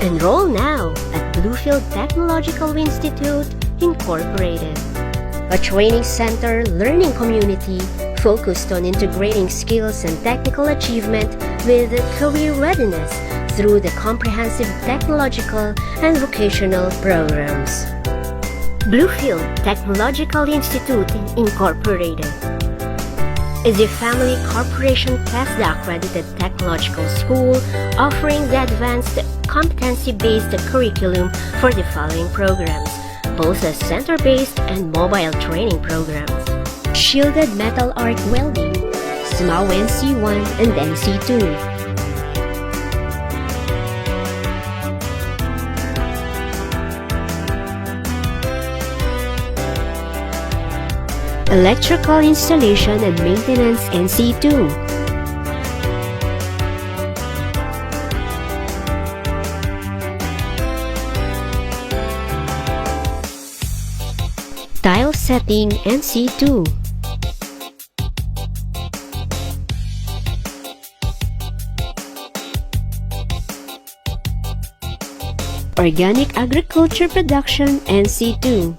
Enroll now at Bluefield Technological Institute, Incorporated, a training center learning community focused on integrating skills and technical achievement with career readiness through the comprehensive technological and vocational programs. Bluefield Technological Institute, Incorporated is a family corporation TESDA Accredited Technological School offering the Advanced Competency Based-Curriculum for the following programs, both as center-based and mobile training programs: Shielded Metal Arc Welding, SMAW NC1 and NC2. Electrical Installation and Maintenance NC2. Tile Setting NC2. Organic Agriculture Production NC2.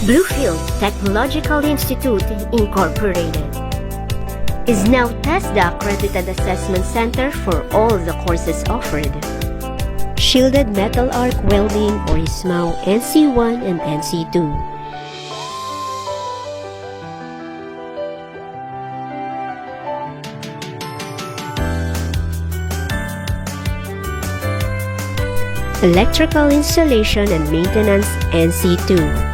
Bluefield Technological Institute, Incorporated is now TESDA Accredited Assessment Center for all the courses offered: Shielded Metal Arc Welding or SMAW NC1 and NC2. Electrical Installation and Maintenance NC2.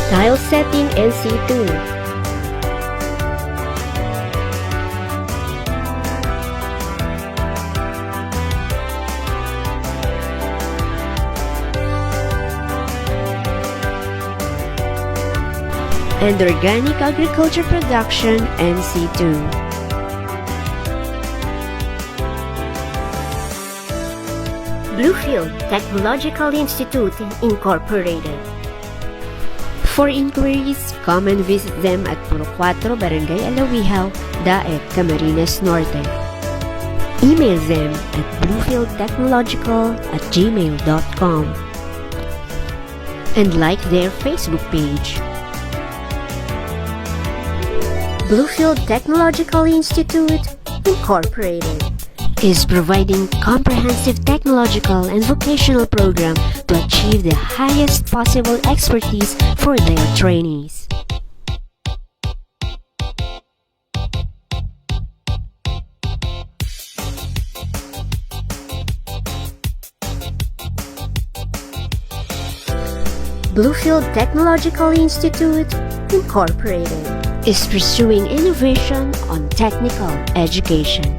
Tile Setting NC2. And Organic Agriculture Production NC2. Bluefield Technological Institute, Incorporated. For inquiries, come and visit them at Purok 4, Barangay Alawihao, Daet, Camarines Norte. Email them at bluefieldtechnological@gmail.com and like their Facebook page. Bluefield Technological Institute, Incorporated is providing comprehensive technological and vocational program to achieve the highest possible expertise for their trainees. Bluefield Technological Institute, Incorporated is pursuing innovation on technical education.